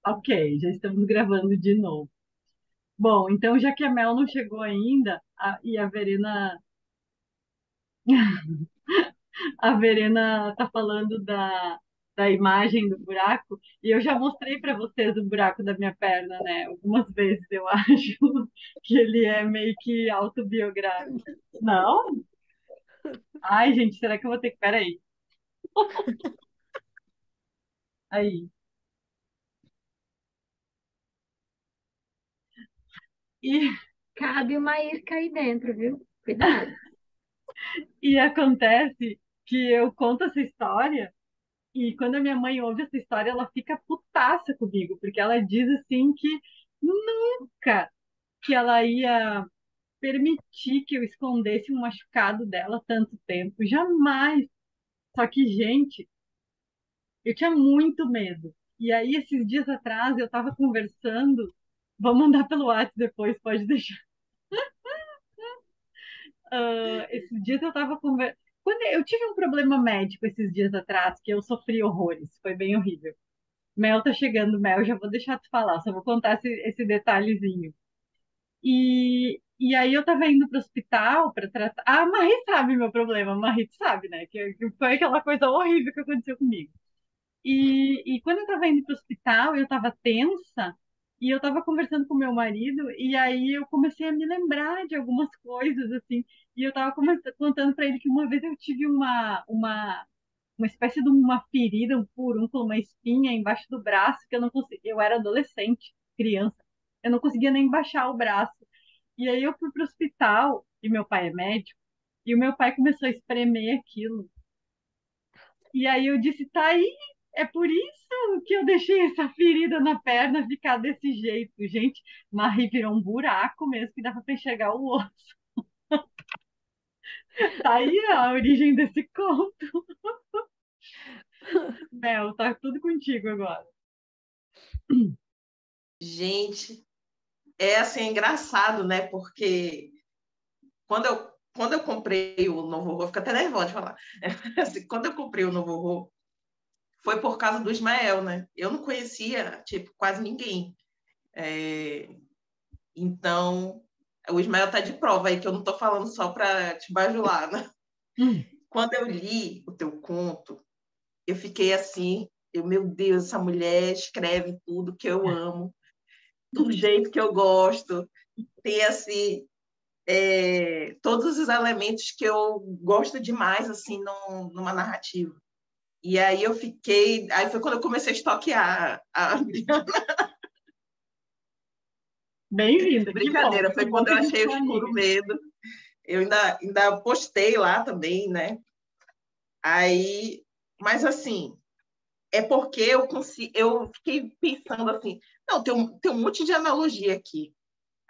Ok, já estamos gravando de novo. Bom, então já que a Mel não chegou ainda, e a Verena tá falando da imagem do buraco, e eu já mostrei para vocês o buraco da minha perna, né? Algumas vezes eu acho que ele é meio que autobiográfico. Não? Ai, gente, será que eu vou ter que. Peraí. Aí. E, Cabe uma isca aí dentro, viu? Cuidado. e acontece que eu conto essa história. E quando a minha mãe ouve essa história, ela fica putaça comigo, porque ela diz assim que nunca que ela ia permitir que eu escondesse um machucado dela tanto tempo. Jamais. Só que, gente, eu tinha muito medo. E aí, esses dias atrás, eu estava conversando. Vou mandar pelo WhatsApp depois, pode deixar. Esses dias eu estava conversando. Quando eu tive um problema médico esses dias atrás, que eu sofri horrores, foi bem horrível. Mel tá chegando, Mel, já vou deixar tu falar, só vou contar esse detalhezinho. E aí eu tava indo pro hospital para tratar. A Marie sabe meu problema, a Marie sabe, né? Que foi aquela coisa horrível que aconteceu comigo. E quando eu tava indo pro hospital, eu tava tensa e eu tava conversando com meu marido e aí eu comecei a me lembrar de algumas coisas, assim. E eu tava contando para ele que uma vez eu tive uma espécie de uma ferida, um furúnculo, uma espinha embaixo do braço que eu não conseguia. Eu era adolescente, criança, eu não conseguia nem baixar o braço. E aí eu fui pro hospital e meu pai é médico e o meu pai começou a espremer aquilo. E aí eu disse, tá aí, é por isso que eu deixei essa ferida na perna ficar desse jeito. Gente, Marie virou um buraco mesmo que dava para enxergar o osso. Tá aí a origem desse conto. Mel, tá tudo contigo agora. Gente, é assim, engraçado, né? Porque quando eu comprei o novo Rô, fico até nervosa de falar. Assim, quando eu comprei o novo Rô, foi por causa do Ismael, né? Eu não conhecia, tipo, quase ninguém. É, então, o Ismael tá de prova aí, que eu não tô falando só para te bajular, né? Hum. Quando eu li o teu conto, eu fiquei assim, meu Deus, essa mulher escreve tudo que eu amo, do jeito que eu gosto, tem assim todos os elementos que eu gosto demais assim numa narrativa. E aí eu fiquei, aí foi quando eu comecei a stalkear a Bem-vinda, que bom. brincadeira, Que foi bom quando que eu a gente achei é o Escuro amiga. Medo. Eu ainda postei lá também, né? Aí, mas assim, é porque eu fiquei pensando assim, não, tem um monte de analogia aqui.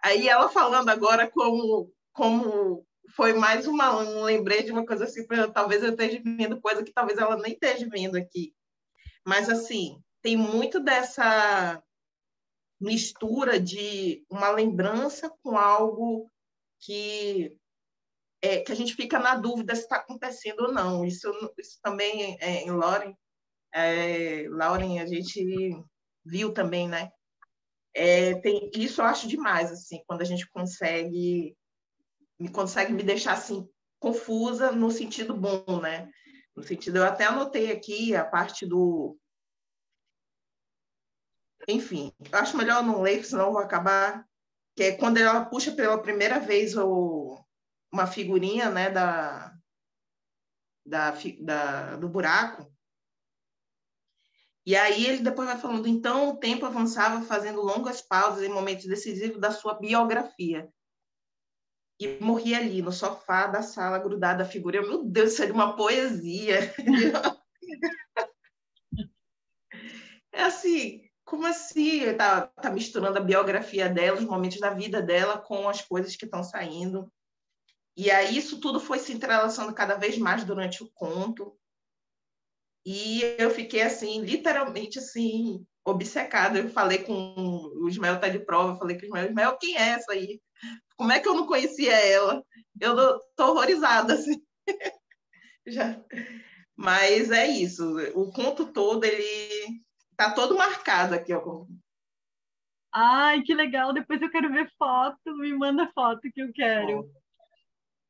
Aí ela falando agora como foi mais um lembrete de uma coisa assim, talvez eu esteja vendo coisa que talvez ela nem esteja vendo aqui. Mas, assim, tem muito dessa mistura de uma lembrança com algo que, que a gente fica na dúvida se está acontecendo ou não. Isso também em Lauren, a gente viu também, né? Isso eu acho demais, assim, quando a gente consegue me deixar assim confusa no sentido bom, né? No sentido, eu até anotei aqui a parte do, enfim, eu acho melhor não ler, senão eu vou acabar, que é quando ela puxa pela primeira vez uma figurinha, né, do buraco, e aí ele depois vai falando, então o tempo avançava fazendo longas pausas em momentos decisivos da sua biografia, e morria ali no sofá da sala, grudada à figura. Meu Deus, isso é de uma poesia. É assim, como assim? Tá misturando a biografia dela, os momentos da vida dela com as coisas que estão saindo. E aí isso tudo foi se entrelaçando cada vez mais durante o conto. E eu fiquei assim, literalmente assim, obcecada. Eu falei com o Ismael tá de prova, eu falei com o Ismael, quem é essa aí? Como é que eu não conhecia ela? Eu tô horrorizada, assim. Já. Mas é isso. O conto todo, ele tá todo marcado aqui, ó. Ai, que legal. Depois eu quero ver foto. Me manda foto que eu quero. Ó,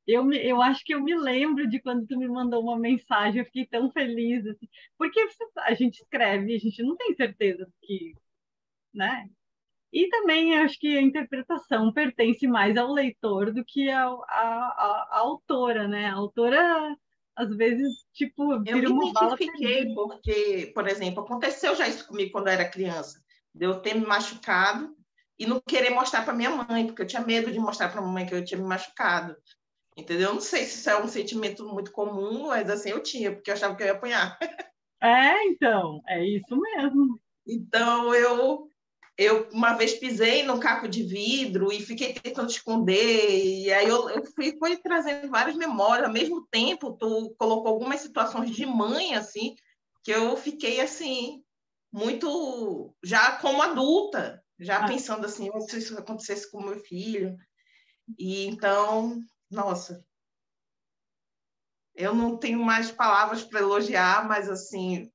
Eu acho que eu me lembro de quando tu me mandou uma mensagem. Eu fiquei tão feliz, assim. Porque a gente escreve, a gente não tem certeza que, né? E também eu acho que a interpretação pertence mais ao leitor do que à autora, né? A autora, às vezes, tipo, eu vira me uma bala identifiquei perdida. porque, por exemplo, aconteceu já isso comigo quando eu era criança, de eu ter me machucado e não querer mostrar para minha mãe, porque eu tinha medo de mostrar para a mamãe que eu tinha me machucado. Entendeu? Não sei se isso é um sentimento muito comum, mas assim eu tinha, porque eu achava que eu ia apanhar. É, então, é isso mesmo. Então eu uma vez pisei num caco de vidro e fiquei tentando esconder, e aí eu fui trazendo várias memórias. Ao mesmo tempo, tu colocou algumas situações de mãe, assim, que eu fiquei, assim, muito, já como adulta, já Ah, pensando assim, "Oh, se isso acontecesse com meu filho." E então, nossa, eu não tenho mais palavras para elogiar, mas, assim,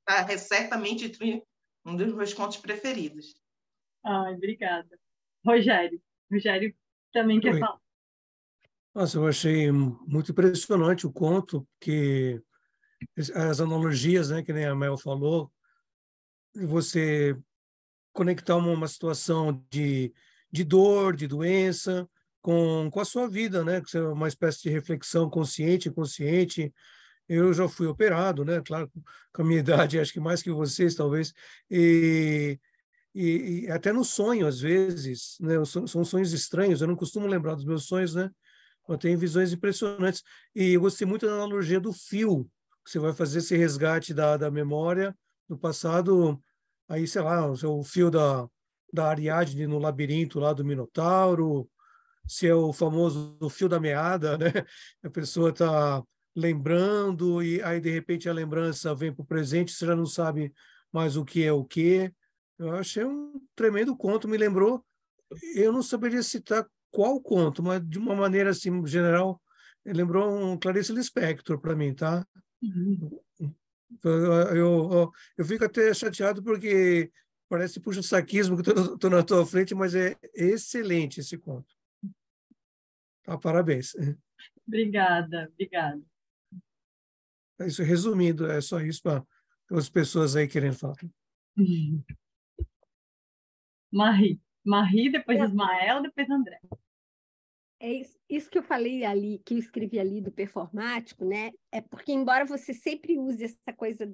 tá certamente entre um dos meus contos preferidos. ai, obrigada. Rogério. Rogério também quer Oi. falar. Nossa, eu achei muito impressionante o conto, que as analogias, né, que nem a Mel falou, você conectar uma situação de dor, de doença, com a sua vida, né, que é uma espécie de reflexão consciente, inconsciente. Eu já fui operado, né, claro, com a minha idade, acho que mais que vocês, talvez, e, e até no sonho, às vezes, né, são sonhos estranhos, eu não costumo lembrar dos meus sonhos, né, eu tenho visões impressionantes. E eu gostei muito da analogia do fio, que você vai fazer esse resgate da memória do passado, aí, sei lá, o fio da Ariadne no labirinto lá do Minotauro, se é o famoso fio da meada, né? A pessoa está lembrando e aí, de repente, a lembrança vem para o presente, você já não sabe mais o que é o que. Eu achei um tremendo conto, me lembrou, eu não saberia citar qual conto, mas de uma maneira assim geral, lembrou um Clarice Lispector para mim, tá? Eu fico até chateado porque parece puxa-saquismo que estou na tua frente, mas é excelente esse conto. Tá, parabéns. Obrigada, obrigada. É isso, resumindo, é só isso para as pessoas aí querendo falar. Marie. Marie, depois Ismael, depois André. É isso que eu falei ali, que eu escrevi ali do performático, né? É porque, embora você sempre use essa coisa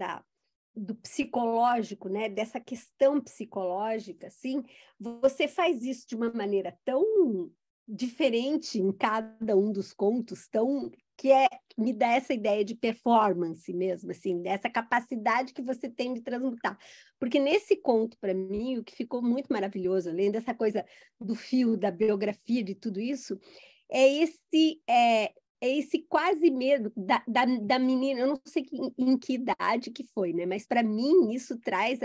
do psicológico, né? Dessa questão psicológica, assim, você faz isso de uma maneira tão diferente em cada um dos contos, tão que me dá essa ideia de performance mesmo, assim, dessa capacidade que você tem de transmutar. Porque nesse conto, para mim, o que ficou muito maravilhoso, além dessa coisa do fio, da biografia, de tudo isso, é esse quase medo da menina, eu não sei em que idade que foi, né? Mas para mim isso traz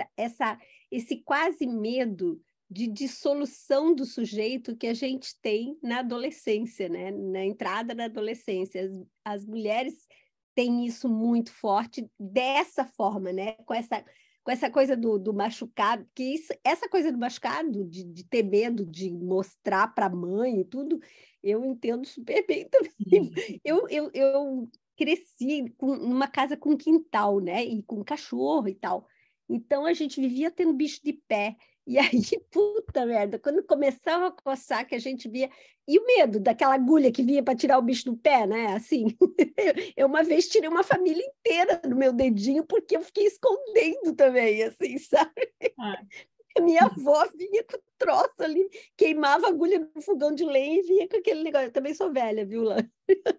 esse quase medo de dissolução do sujeito que a gente tem na adolescência, né? Na entrada da adolescência. As mulheres têm isso muito forte dessa forma, né? Com essa coisa do machucado, que essa coisa do machucado, de ter medo de mostrar para a mãe e tudo, eu entendo super bem também. Eu cresci numa casa com quintal, né? E com cachorro e tal. Então a gente vivia tendo bicho de pé. E aí, puta merda, quando começava a coçar, que a gente via. E o medo daquela agulha que vinha para tirar o bicho do pé, né? Assim, eu uma vez tirei uma família inteira no meu dedinho porque eu fiquei escondendo também, assim, sabe? Ah, A minha avó vinha com o troço ali, queimava a agulha no fogão de lenha e vinha com aquele negócio. Eu também sou velha, viu, Lá?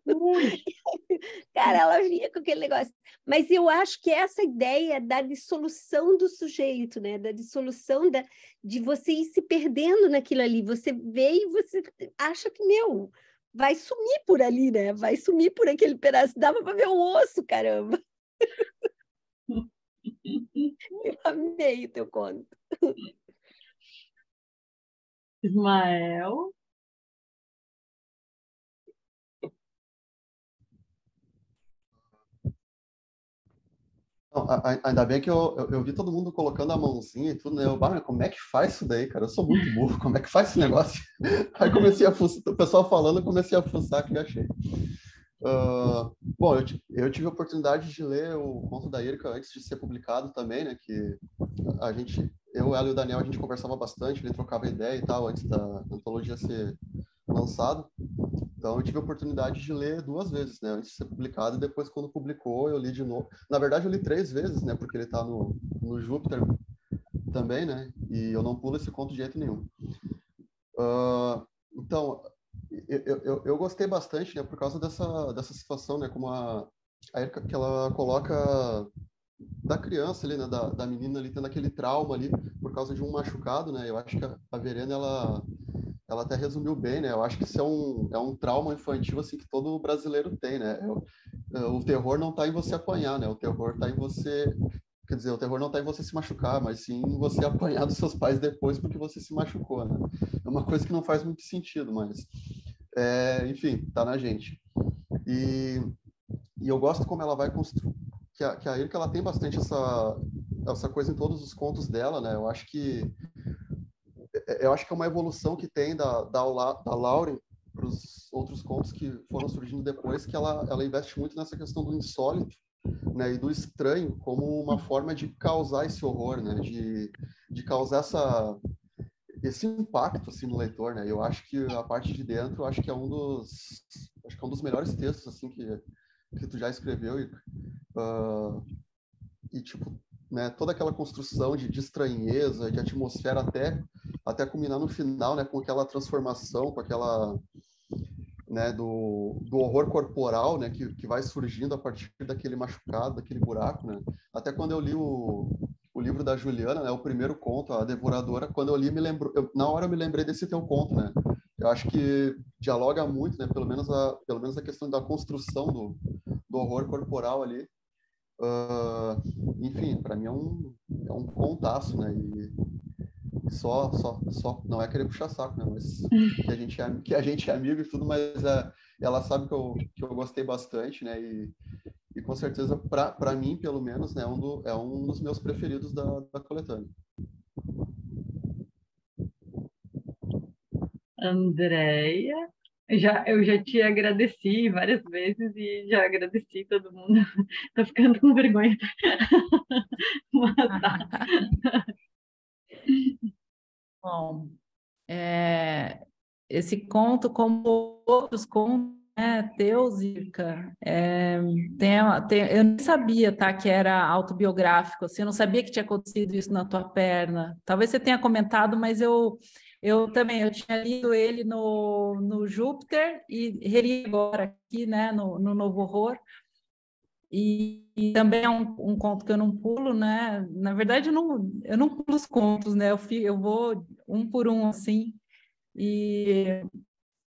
ui, Cara, ela vinha com aquele negócio. Mas eu acho que essa ideia da dissolução do sujeito, né? Da dissolução de você ir se perdendo naquilo ali. Você vê e você acha que, meu, vai sumir por ali, né? Vai sumir por aquele pedaço. Dava para ver o osso, caramba. Eu amei o teu conto. Ismael. Não, ainda bem que eu vi todo mundo colocando a mãozinha e tudo, né? Mas como é que faz isso daí, cara? Eu sou muito burro, como é que faz esse negócio? Aí comecei a fuçar, o pessoal falando, comecei a fuçar que achei. Bom, eu tive a oportunidade de ler o conto da Irka antes de ser publicado também, né? Que eu, ela e o Daniel, a gente conversava bastante, ele trocava ideia e tal, antes da antologia ser lançada. Então, eu tive a oportunidade de ler 2 vezes, né? Antes de ser publicado, e depois, quando publicou, eu li de novo. Na verdade, eu li 3 vezes, né? Porque ele está no Júpiter também, né? E eu não pulo esse conto de jeito nenhum. Então, eu gostei bastante, né? Por causa dessa situação, né? Como a Erika, que ela coloca da criança ali, né? Da menina ali, tendo aquele trauma ali, por causa de um machucado, né? Eu acho que a Verena, ela até resumiu bem, né? Eu acho que isso é um trauma infantil, assim, que todo brasileiro tem, né? O terror não está em você apanhar, né? O terror está em você... Quer dizer, o terror não está em você se machucar, mas sim em você apanhar dos seus pais depois porque você se machucou, né? É uma coisa que não faz muito sentido, mas... enfim, tá na gente. E eu gosto como ela vai construir... Que a Irka, ela tem bastante essa coisa em todos os contos dela, né? Eu acho que é uma evolução que tem da Lauren para os outros contos que foram surgindo depois, que ela investe muito nessa questão do insólito, né, e do estranho como uma forma de causar esse horror, né, de causar esse impacto assim no leitor, né. Eu acho que a parte de dentro, acho que é um dos melhores textos assim que tu já escreveu, e tipo, né, toda aquela construção de estranheza, de atmosfera até culminar no final, né, com aquela transformação, com aquela, né, do horror corporal, né, que vai surgindo a partir daquele machucado, daquele buraco, né. Até quando eu li o livro da Juliana, né, o primeiro conto, A Devoradora, quando eu li, na hora eu me lembrei desse teu conto, né. Eu acho que dialoga muito, né, pelo menos a questão da construção do horror corporal ali. Enfim, para mim é um contaço, né? E só não é querer puxar saco, né? Mas que a gente é amigo e tudo, mas ela sabe que eu gostei bastante, né? E com certeza, para mim, pelo menos, né? É um dos meus preferidos da coletânea. Andréia, eu já te agradeci várias vezes e já agradeci todo mundo. Tô ficando com vergonha. Mas tá. Bom, esse conto, como outros contos, né, teus, Irka, eu nem sabia, tá, que era autobiográfico, assim, eu não sabia que tinha acontecido isso na tua perna. Talvez você tenha comentado, mas eu também, eu tinha lido ele no Júpiter e reli agora aqui, né, no Novo Horror. E também é um conto que eu não pulo, né? Na verdade, eu não pulo os contos, né? Eu vou um por um, assim, e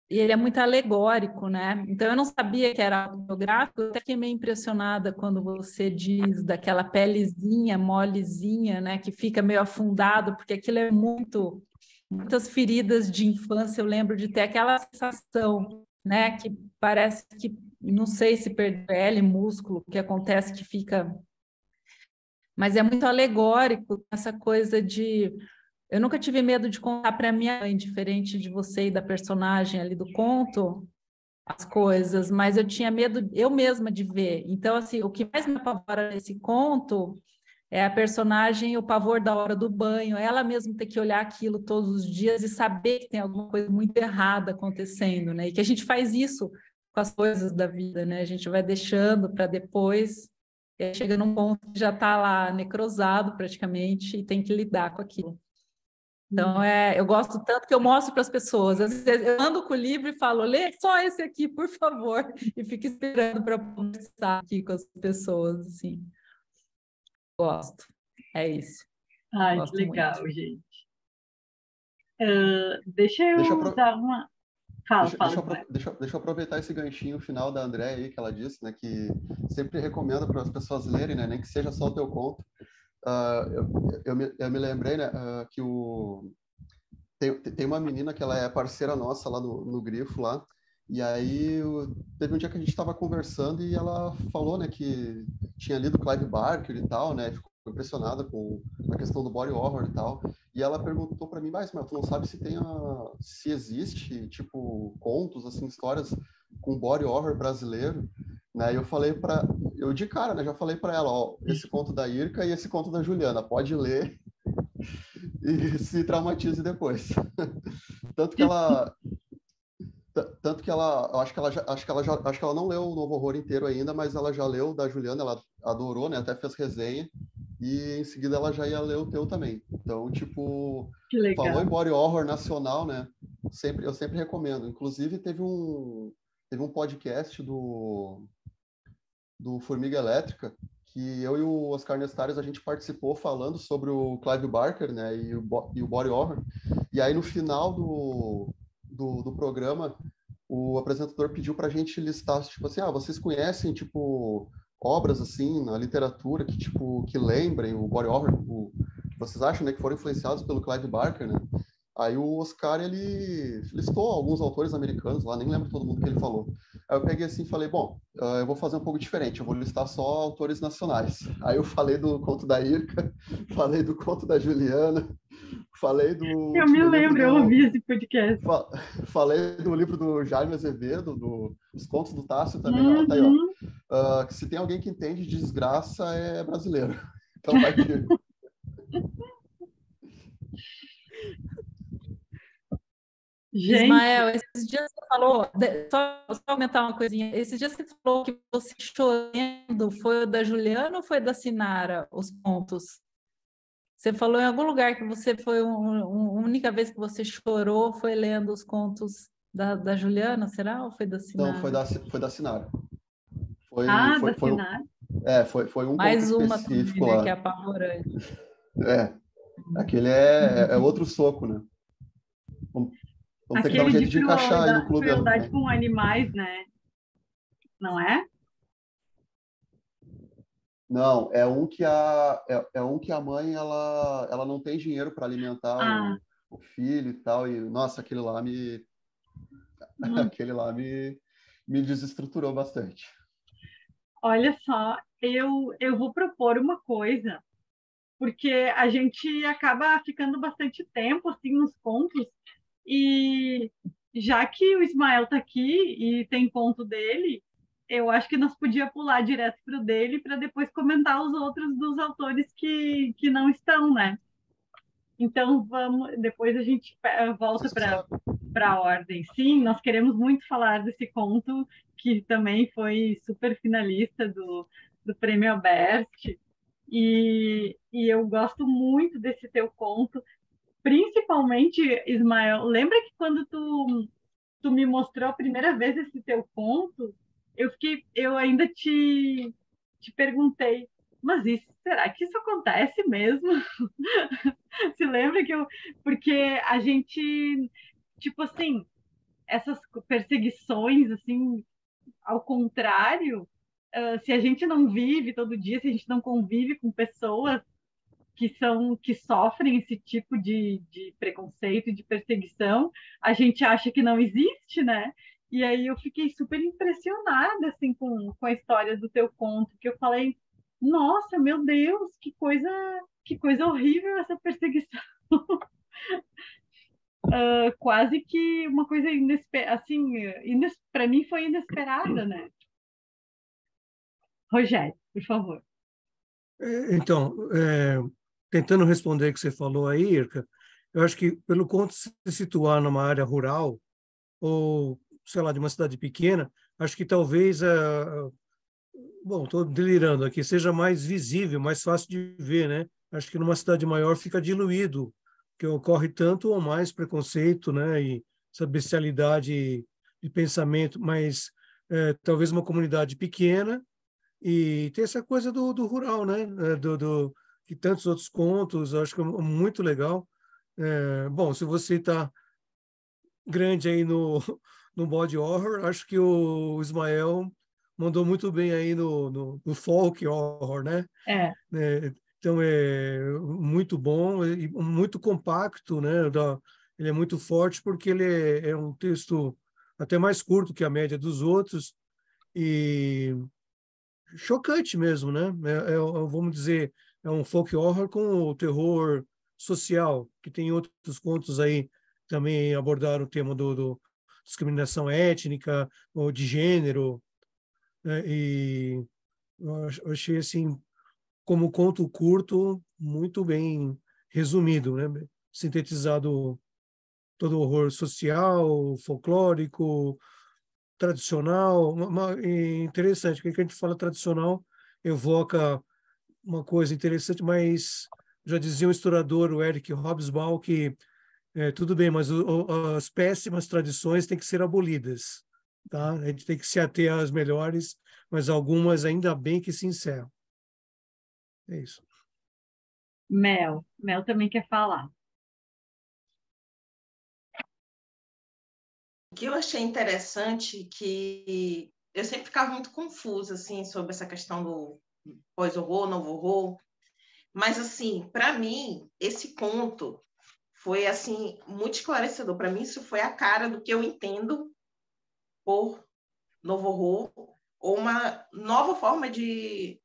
ele é muito alegórico, né? Então, eu não sabia que era autobiográfico, eu até fiquei meio impressionada quando você diz daquela pelezinha, molezinha, né? Que fica meio afundado, porque aquilo é muitas feridas de infância, eu lembro de ter aquela sensação, né? Que parece que, não sei se perde pele, músculo, que acontece que fica... Mas é muito alegórico, essa coisa de... Eu nunca tive medo de contar para minha mãe, diferente de você e da personagem ali do conto, as coisas, mas eu tinha medo eu mesma de ver. Então, assim, o que mais me apavora nesse conto é a personagem, o pavor da hora do banho, ela mesma ter que olhar aquilo todos os dias e saber que tem alguma coisa muito errada acontecendo, né? E que a gente faz isso com as coisas da vida, né? A gente vai deixando para depois, e aí chega num ponto que já está lá necrosado praticamente e tem que lidar com aquilo. Então, eu gosto tanto que eu mostro para as pessoas. Às vezes eu ando com o livro e falo, lê só esse aqui, por favor, e fico esperando para conversar aqui com as pessoas, assim. Gosto. É isso. Ai, Gosto que legal, muito. gente. Deixa eu dar uma... Fala. Deixa eu aproveitar esse ganchinho final da Andréia aí, que ela disse, né, que sempre recomenda para as pessoas lerem, né, nem que seja só o teu conto. Eu me lembrei, né, que tem uma menina que ela é parceira nossa lá no Grifo, lá, E aí teve um dia que a gente estava conversando e ela falou, né, que tinha lido Clive Barker e tal, né, ficou impressionada com a questão do body horror e tal. E ela perguntou para mim, mas tu não sabe se existe, tipo, contos, assim, histórias com body horror brasileiro, né? E eu de cara, né, já falei para ela, ó, esse conto da Irka e esse conto da Juliana, pode ler e se traumatize depois. Tanto que ela eu acho que acho que ela não leu o Novo Horror inteiro ainda, mas ela já leu o da Juliana, ela adorou, né? Até fez resenha e em seguida ela já ia ler o teu também. Então, tipo, Que falou em legal. body horror nacional, né? Eu sempre recomendo. Inclusive teve um podcast do Formiga Elétrica que eu e o Oscar Nestares a gente participou falando sobre o Clive Barker, né? E o body horror. E aí no final do programa o apresentador pediu para a gente listar, tipo assim, vocês conhecem, tipo, obras, assim, na literatura que, tipo, que lembrem o body horror, que vocês acham, né, que foram influenciados pelo Clive Barker, né? Aí o Oscar, ele listou alguns autores americanos lá, nem lembro todo mundo que ele falou. Aí eu peguei assim e falei, bom, eu vou fazer um pouco diferente, eu vou listar só autores nacionais. Aí eu falei do conto da Irka, falei do conto da Juliana, falei do Eu me último livro lembro, eu do, ouvi esse podcast. Falei do livro do Jaime Azevedo, dos contos do Tássio também, ó. Tá aí, ó. Uhum. Se tem alguém que entende de desgraça, é brasileiro. Então vai que. Gente, Ismael, esses dias você falou, só aumentar uma coisinha, esses dias você falou que você chorando, foi o da Juliana ou foi da Sinara, os contos? Você falou em algum lugar que você foi a única vez que você chorou foi lendo os contos da Juliana, será? Ou foi da Não, Sinara? foi da Sinara. da Sinara. Foi um conto Mais uma também, específico né, que é lá. apavorante. É, aquele é outro soco, né? Vamos, vamos ter que dar um Aquele jeito de de encaixar aí no clube, crueldade né? com animais, né? Não é? Não, é um que a mãe ela não tem dinheiro para alimentar Ah, o filho e tal, e nossa, hum, aquele lá me desestruturou bastante. olha só, eu vou propor uma coisa, porque a gente acaba ficando bastante tempo assim nos contos, e já que o Ismael está aqui e tem conto dele, eu acho que nós podíamos pular direto para o dele para depois comentar os outros dos autores que não estão, né? Então vamos, depois a gente volta Você sabe, para a ordem. Sim, nós queremos muito falar desse conto que também foi super finalista do Prêmio Albert. E eu gosto muito desse teu conto, principalmente, Ismael. Lembra que quando tu me mostrou a primeira vez esse teu conto, eu ainda te perguntei, mas será que isso acontece mesmo? Se lembra porque a gente, tipo assim, essas perseguições, assim, ao contrário, se a gente não vive todo dia, se a gente não convive com pessoas que sofrem esse tipo de preconceito, de perseguição, a gente acha que não existe, né? E aí eu fiquei super impressionada assim com a história do teu conto, que eu falei, nossa, meu Deus, que coisa horrível essa perseguição. Quase que uma coisa inesperada, assim, para mim foi inesperada, né? Rogério, por favor. Então, tentando responder o que você falou aí, Irka, eu acho que pelo conto se situar numa área rural ou, sei lá, de uma cidade pequena, acho que talvez, bom, estou delirando aqui, seja mais visível, mais fácil de ver, né? Acho que numa cidade maior fica diluído, que ocorre tanto ou mais preconceito, né? E essa bestialidade de pensamento, mas talvez uma comunidade pequena e tem essa coisa do rural, né? Que tantos outros contos, eu acho que é muito legal. Bom, se você está grande aí no body horror, acho que o Ismael mandou muito bem aí no folk horror, né? É, Então é muito bom e muito compacto, né? Ele é muito forte porque ele é um texto até mais curto que a média dos outros, e chocante mesmo, né? Vamos dizer, é um folk horror com o terror social, que tem outros contos aí também abordaram o tema do discriminação étnica ou de gênero, né? E eu achei assim, como conto curto, muito bem resumido, né? Sintetizado todo o horror social, folclórico, tradicional, interessante, porque a gente fala tradicional evoca uma coisa interessante, mas já dizia o historiador, o Eric Hobsbawm, que tudo bem, mas as péssimas tradições têm que ser abolidas, tá? A gente tem que se ater às melhores, mas algumas ainda bem que se encerram. É isso. Mel também quer falar. O que eu achei interessante que eu sempre ficava muito confusa assim sobre essa questão do pós-horror, novo horror, mas assim, para mim, esse conto foi assim muito esclarecedor. Para mim, isso foi a cara do que eu entendo por novo horror ou uma nova forma de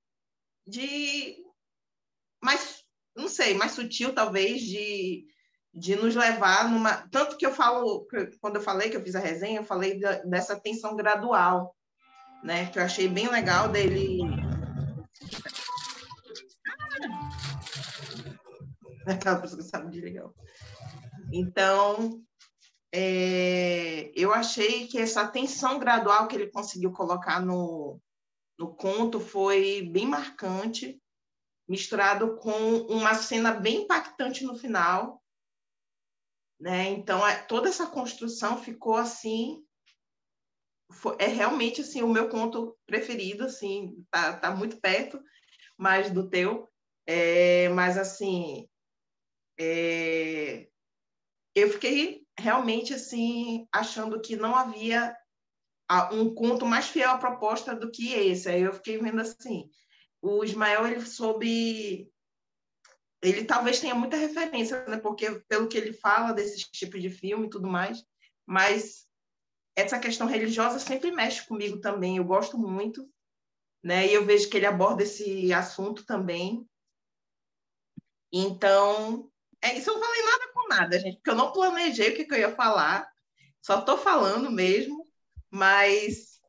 mais, não sei, mais sutil talvez de nos levar numa... Tanto que eu falo, quando eu falei que eu fiz a resenha, eu falei dessa tensão gradual, né? Que eu achei bem legal dele... Aquela pessoa que sabe desligar. Então, eu achei que essa tensão gradual que ele conseguiu colocar no conto foi bem marcante, misturado com uma cena bem impactante no final, né? Então, toda essa construção ficou assim... É realmente assim, o meu conto preferido, assim, tá muito perto mais do teu, mas assim, eu fiquei realmente assim, achando que não havia um conto mais fiel à proposta do que esse. Aí eu fiquei vendo assim, o Ismael, ele talvez tenha muita referência, né? Porque pelo que ele fala desse tipo de filme e tudo mais, mas essa questão religiosa sempre mexe comigo também, eu gosto muito, né? E eu vejo que ele aborda esse assunto também. Então, é isso, eu não falei nada com nada, gente, porque eu não planejei o que eu ia falar, só estou falando mesmo, mas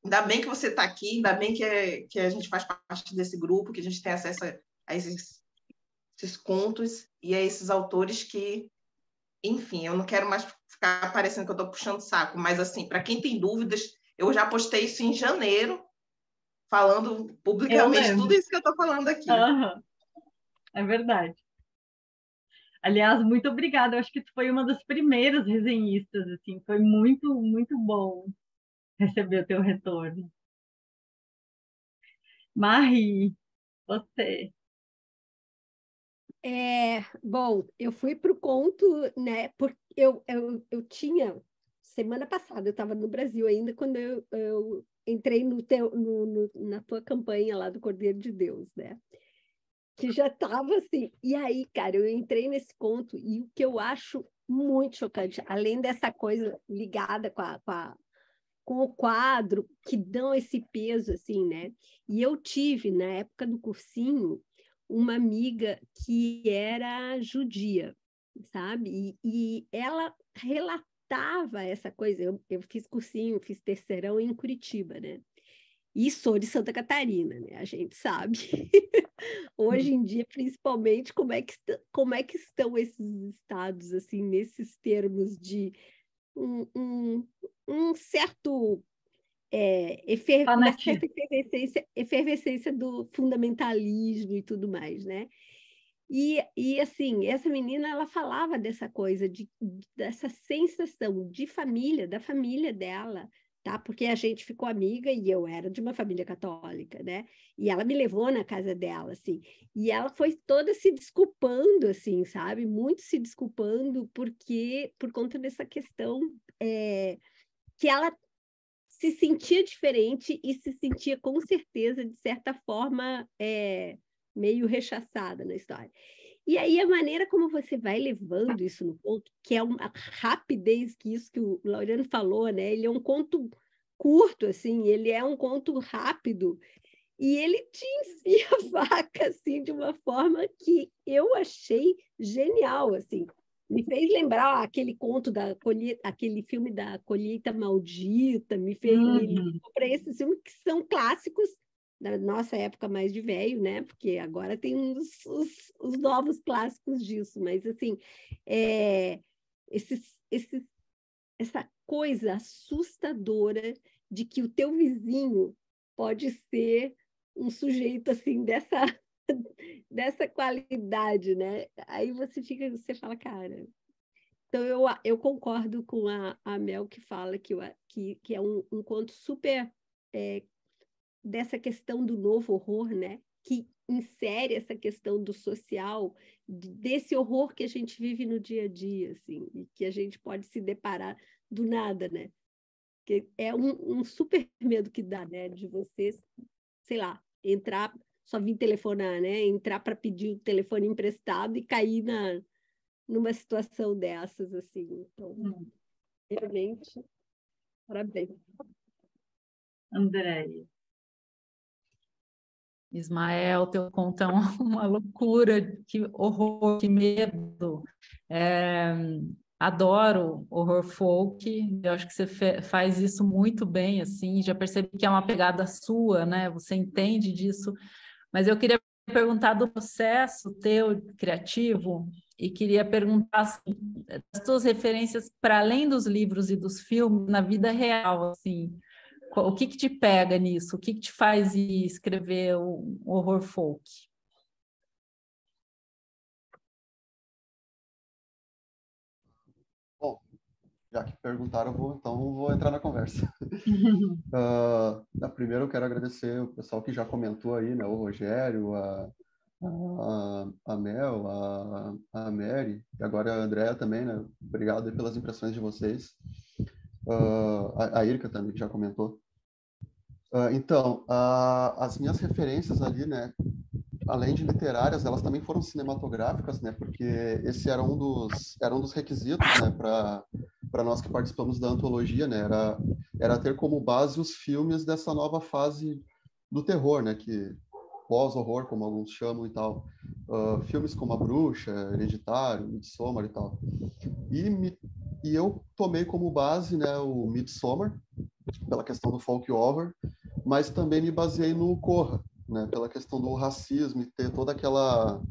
ainda bem que você está aqui, ainda bem que a gente faz parte desse grupo, que a gente tem acesso a esses contos e a esses autores que, enfim, eu não quero mais ficar parecendo que eu estou puxando saco, mas assim, para quem tem dúvidas, eu já postei isso em janeiro, falando publicamente tudo isso que eu estou falando aqui. Uhum. É verdade. Aliás, muito obrigada. Eu acho que tu foi uma das primeiras resenhistas, assim. Foi muito, muito bom receber o teu retorno. Marie, você. Bom, eu fui para o conto, né? Porque eu tinha, semana passada, eu estava no Brasil ainda, quando eu entrei na tua campanha lá do Cordeiro de Deus, né? Que já estava assim. E aí, cara, eu entrei nesse conto e o que eu acho muito chocante, além dessa coisa ligada com o quadro, que dão esse peso, assim, né? E eu tive, na época do cursinho, uma amiga que era judia, sabe? E ela relatava essa coisa. Eu fiz cursinho, fiz terceirão em Curitiba, né? E sou de Santa Catarina, né? A gente sabe. Hoje em dia, principalmente, como é que estão esses estados, assim, nesses termos de um certo uma certa efervescência do fundamentalismo e tudo mais, né? E assim, essa menina, ela falava dessa coisa, dessa sensação de família, da família dela, tá? Porque a gente ficou amiga e eu era de uma família católica, né? E ela me levou na casa dela, assim. E ela foi toda se desculpando, assim, sabe? Muito se desculpando por conta dessa questão que ela se sentia diferente e se sentia, com certeza, de certa forma, meio rechaçada na história. E aí a maneira como você vai levando isso no conto, que é uma rapidez que isso que o Laureano falou, né? Ele é um conto curto, assim, ele é um conto rápido, e ele te enfia a faca, assim, de uma forma que eu achei genial, assim. Me fez lembrar aquele conto da colheita, aquele filme da Colheita Maldita, me lembrou para esses filmes que são clássicos da nossa época mais de velho, né? Porque agora tem os novos clássicos disso, mas assim, essa coisa assustadora de que o teu vizinho pode ser um sujeito assim dessa qualidade, né? Aí você fala, cara. Então eu concordo com a Mel que fala que é um conto super dessa questão do novo horror, né? Que insere essa questão do social, desse horror que a gente vive no dia a dia, assim, e que a gente pode se deparar do nada, né? Que é um super medo que dá, né? De você, sei lá, entrar, só vir telefonar, né? Entrar para pedir o telefone emprestado e cair numa situação dessas, assim. Então, realmente, parabéns. Andréia. Ismael, teu conto é uma loucura, que horror, que medo. Adoro horror folk, eu acho que você faz isso muito bem, assim, já percebi que é uma pegada sua, né? Você entende disso, mas eu queria perguntar do processo teu criativo e queria perguntar assim, das tuas referências para além dos livros e dos filmes na vida real, assim. O que te pega nisso? O que te faz escrever o horror folk? Bom, já que perguntaram, vou entrar na conversa. Primeiro eu quero agradecer o pessoal que já comentou aí, né? O Rogério, a Mel, a Mary, e agora a Andréa também, né? Obrigado aí pelas impressões de vocês. A Irka também, que já comentou. Então, as minhas referências ali, né? Além de literárias, elas também foram cinematográficas, né? Porque esse era um dos requisitos, né? Para nós que participamos da antologia, né? Era ter como base os filmes dessa nova fase do terror, né? Que pós-horror, como alguns chamam e tal. Filmes como A Bruxa, Hereditário, Midsommar e tal. E eu tomei como base, né? O Midsommar, pela questão do folk horror, mas também me baseei no Corra, né, pela questão do racismo e ter toda aquela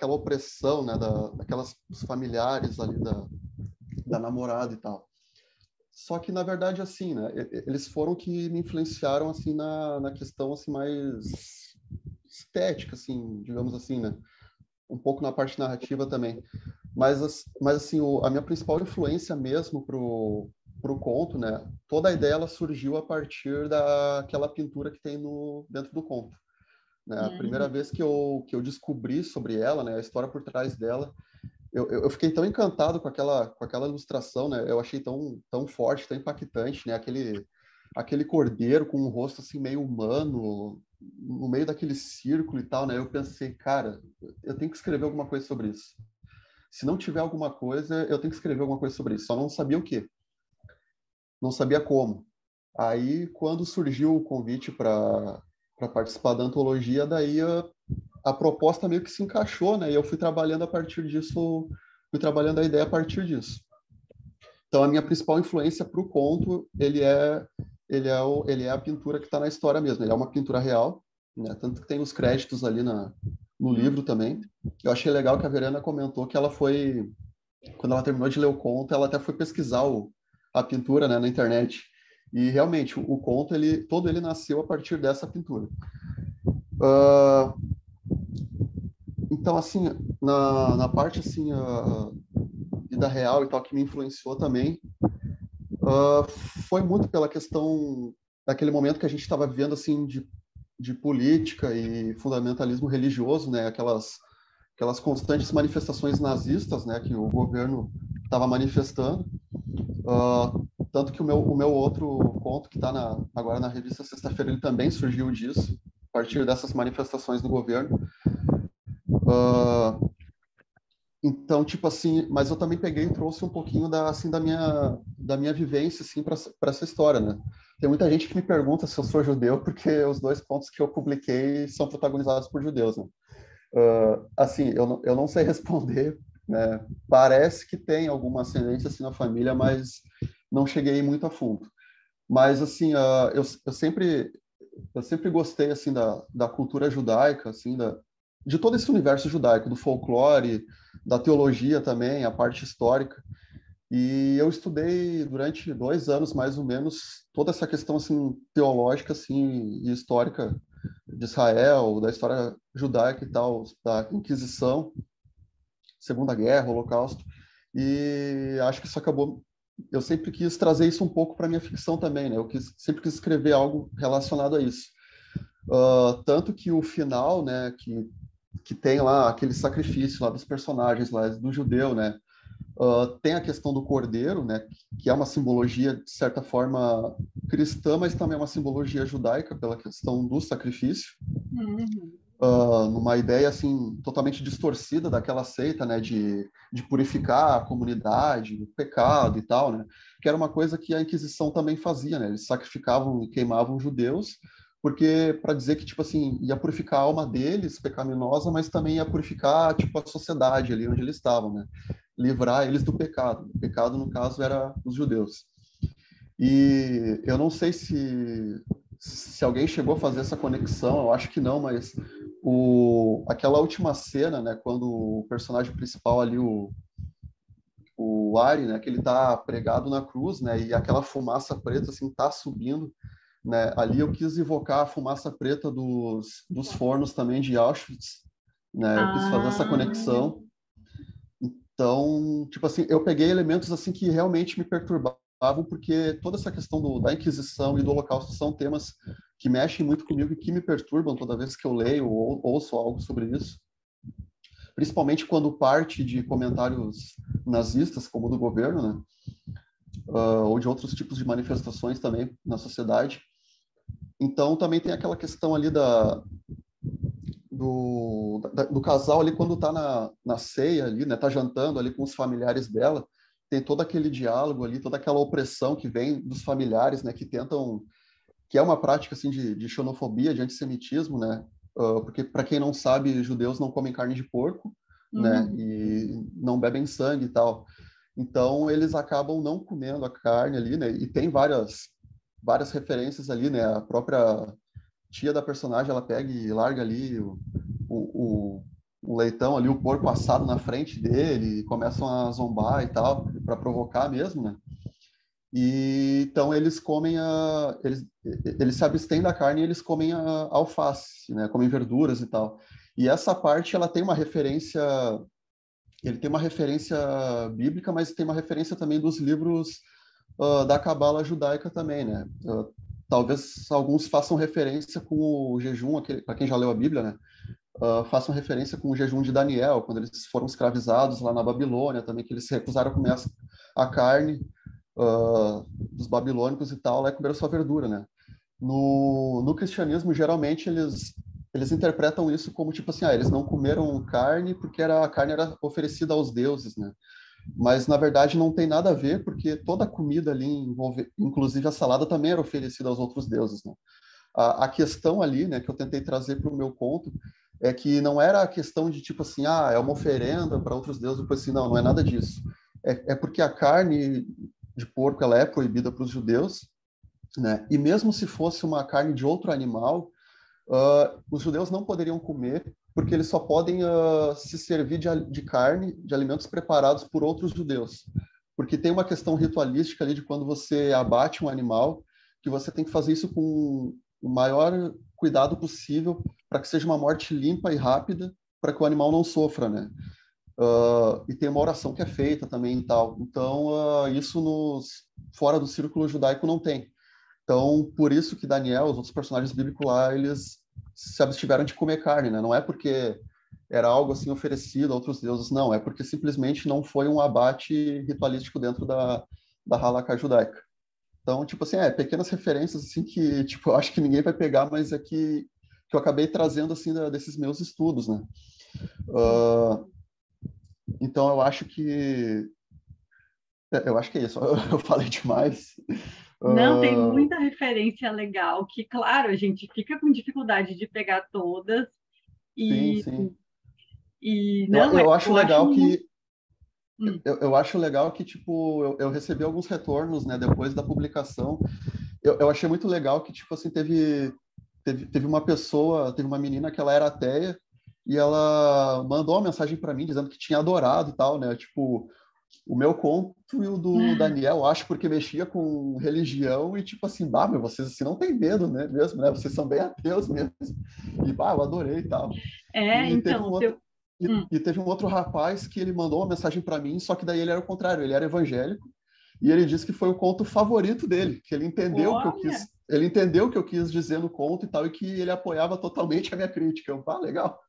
opressão, né, daquelas familiares ali da namorada e tal. Só que na verdade assim, né, eles foram que me influenciaram assim na questão assim mais estética, assim, digamos assim, né, um pouco na parte narrativa também. Mas assim, a minha principal influência mesmo pro conto, né, toda a ideia ela surgiu a partir daquela pintura que tem dentro do conto. Né? A primeira vez que eu descobri sobre ela, né, a história por trás dela, eu fiquei tão encantado com aquela ilustração, né? Eu achei tão forte, tão impactante, né? Aquele cordeiro com um rosto assim meio humano no meio daquele círculo e tal, né? Eu pensei, cara, eu tenho que escrever alguma coisa sobre isso. Se não tiver alguma coisa, eu tenho que escrever alguma coisa sobre isso. Só não sabia o quê. Não sabia como. Aí, quando surgiu o convite para participar da antologia, daí a proposta meio que se encaixou, né? E eu fui trabalhando a partir disso, fui trabalhando a ideia a partir disso. Então, a minha principal influência para o conto, ele é a pintura que está na história mesmo. Ele é uma pintura real, né? Tanto que tem os créditos ali no livro também. Eu achei legal que a Verena comentou que ela foi, quando ela terminou de ler o conto, ela até foi pesquisar a pintura, né, na internet. E realmente o conto todo ele nasceu a partir dessa pintura. Então assim, na parte assim vida real e tal que me influenciou também, foi muito pela questão daquele momento que a gente estava vivendo assim de política e fundamentalismo religioso, né, aquelas constantes manifestações nazistas, né, que o governo estava manifestando. Tanto que o meu outro conto, que está agora na revista Sexta-feira, ele também surgiu disso, a partir dessas manifestações do governo. Então, tipo assim, mas eu também peguei e trouxe um pouquinho assim, da minha vivência, assim, para essa história, né? Tem muita gente que me pergunta se eu sou judeu, porque os dois contos que eu publiquei são protagonizados por judeus, né? Assim, eu não sei responder, né? Parece que tem alguma ascendência, assim, na família, mas não cheguei muito a fundo. Mas, assim, eu sempre gostei, assim, da cultura judaica, assim, de todo esse universo judaico, do folclore, da teologia também, a parte histórica. E eu estudei durante 2 anos, mais ou menos, toda essa questão assim teológica assim e histórica de Israel, da história judaica e tal, da Inquisição, Segunda Guerra, Holocausto. E acho que isso acabou. Eu sempre quis trazer isso um pouco para minha ficção também, né? Sempre quis escrever algo relacionado a isso. Tanto que o final, né, que tem lá aquele sacrifício lá dos personagens lá do judeu, né? Tem a questão do cordeiro, né, que é uma simbologia, de certa forma, cristã, mas também é uma simbologia judaica pela questão do sacrifício, Uhum. numa ideia assim totalmente distorcida daquela seita, né, de purificar a comunidade, o pecado e tal, né, que era uma coisa que a Inquisição também fazia, né, eles sacrificavam e queimavam judeus, porque para dizer que tipo assim ia purificar a alma deles pecaminosa, mas também ia purificar tipo a sociedade ali onde eles estavam, né, livrar eles do pecado. O pecado no caso era os judeus. E eu não sei se alguém chegou a fazer essa conexão, eu acho que não, mas aquela última cena, né, quando o personagem principal ali, o Ari, né, que ele tá pregado na cruz, né, e aquela fumaça preta, assim, tá subindo, né, ali eu quis evocar a fumaça preta dos fornos também de Auschwitz, né, eu quis fazer essa Ah, conexão. Então, tipo assim, eu peguei elementos assim que realmente me perturbavam, porque toda essa questão da Inquisição e do Holocausto são temas que mexem muito comigo e que me perturbam toda vez que eu leio ou ouço algo sobre isso. Principalmente quando parte de comentários nazistas, como o do governo, né? Ou de outros tipos de manifestações também na sociedade. Então, também tem aquela questão ali do casal ali quando tá na ceia ali, né, tá jantando ali com os familiares dela, tem todo aquele diálogo ali, toda aquela opressão que vem dos familiares, né, que tentam, que é uma prática assim de xenofobia, de antissemitismo, né, porque para quem não sabe, judeus não comem carne de porco, né, uhum. e não bebem sangue e tal. Então eles acabam não comendo a carne ali, né, e tem várias referências ali, né, a própria tia da personagem, ela pega e larga ali o, o leitão ali, o porco assado na frente dele, e começam a zombar e tal, para provocar mesmo, né? E então eles comem eles se abstêm da carne e eles comem a alface, né? Comem verduras e tal. E essa parte ela tem uma referência, ele tem uma referência bíblica, mas tem uma referência também dos livros da cabala judaica também, né? Talvez alguns façam referência com o jejum, para quem já leu a Bíblia, né? Façam referência com o jejum de Daniel, quando eles foram escravizados lá na Babilônia, também que eles se recusaram a comer a carne dos babilônicos e tal, lá e comeram só verdura, né? No cristianismo, geralmente, eles interpretam isso como, tipo assim, eles não comeram carne porque a carne era oferecida aos deuses, né? Mas, na verdade, não tem nada a ver, porque toda a comida ali, inclusive a salada, também era oferecida aos outros deuses, né? A questão ali, né, que eu tentei trazer para o meu conto, é que não era a questão de, tipo assim, é uma oferenda para outros deuses, depois assim, não é nada disso. É porque a carne de porco, ela é proibida para os judeus, né? E mesmo se fosse uma carne de outro animal, os judeus não poderiam comer, porque eles só podem se servir de carne, de alimentos preparados por outros judeus. Porque tem uma questão ritualística ali de quando você abate um animal, que você tem que fazer isso com o maior cuidado possível para que seja uma morte limpa e rápida, para que o animal não sofra, né? E tem uma oração que é feita também e tal. Então, isso fora do círculo judaico não tem. Então, por isso que Daniel, os outros personagens bíblicos lá, eles se abstiveram de comer carne, né? Não é porque era algo assim oferecido a outros deuses, não. É porque simplesmente não foi um abate ritualístico dentro da halakha judaica. Então, tipo assim, pequenas referências assim que, tipo, eu acho que ninguém vai pegar, mas é que eu acabei trazendo assim desses meus estudos, né? Então, eu acho que é isso. Eu falei demais. Não, tem Ah, muita referência legal que, claro, a gente fica com dificuldade de pegar todas sim, e, sim. e Eu, não, eu acho eu acho legal muito. que eu acho legal que tipo eu recebi alguns retornos, né, depois da publicação. Eu achei muito legal que tipo assim teve uma pessoa, teve uma menina que ela era ateia e ela mandou uma mensagem para mim dizendo que tinha adorado e tal, né? Tipo, o meu conto e o do Daniel, acho, porque mexia com religião e tipo assim, bah, meu, vocês assim não tem medo, né? Mesmo, né? Vocês são bem ateus mesmo. E bah, eu adorei e tal. É, E teve então, um o outro teu. Hum, e teve um outro rapaz que ele mandou uma mensagem para mim, só que daí ele era o contrário, ele era evangélico e ele disse que foi o conto favorito dele, que olha, ele entendeu o que eu quis dizer no conto e tal, e que ele apoiava totalmente a minha crítica. Eu, ah, legal.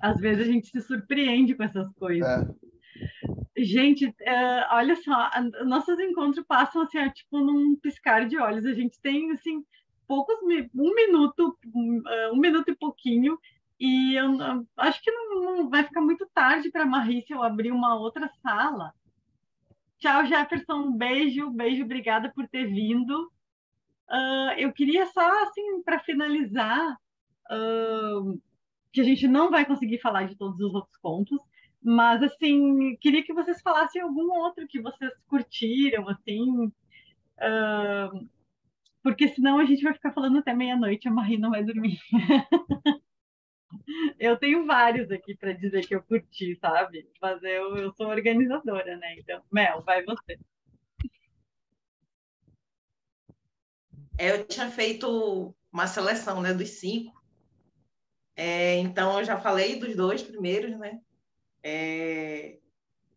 às vezes a gente se surpreende com essas coisas. É, Gente, olha só, nossos encontros passam assim, tipo, num piscar de olhos. A gente tem assim um minuto, um minuto e pouquinho, e eu acho que não vai ficar muito tarde para Marri se eu abrir uma outra sala. Tchau, Jefferson, um beijo, beijo, obrigada por ter vindo. Eu queria só assim para finalizar que a gente não vai conseguir falar de todos os outros contos, mas assim, queria que vocês falassem algum outro que vocês curtiram, assim, porque senão a gente vai ficar falando até meia-noite, a Marie não vai dormir. Eu tenho vários aqui para dizer que eu curti, sabe? Mas eu sou organizadora, né? Então, Mel, vai você. Eu tinha feito uma seleção, né, dos 5. Então, eu já falei dos 2 primeiros, né?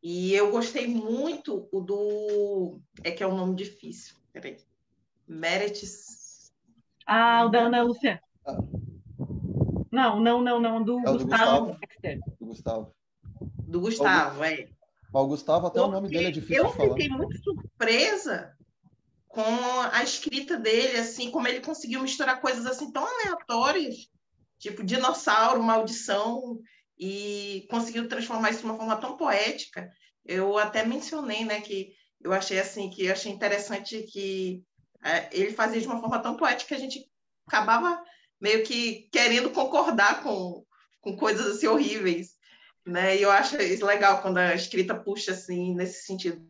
E eu gostei muito o do... que é um nome difícil. Peraí. Meretz... Ah, o da Ana Luciana. Não, não, não, não, do é o do Gustavo Gustavo. Baxter. Do Gustavo. Do Gustavo, O Gustavo, até o nome dele é Porque difícil eu de falar. fiquei muito surpresa com a escrita dele, assim, como ele conseguiu misturar coisas assim tão aleatórias, tipo dinossauro, maldição, e conseguiu transformar isso de uma forma tão poética. Eu até mencionei, né, que eu achei assim, que eu achei interessante que ele fazia de uma forma tão poética que a gente acabava meio que querendo concordar com coisas assim horríveis, né? E eu acho isso legal quando a escrita puxa assim nesse sentido.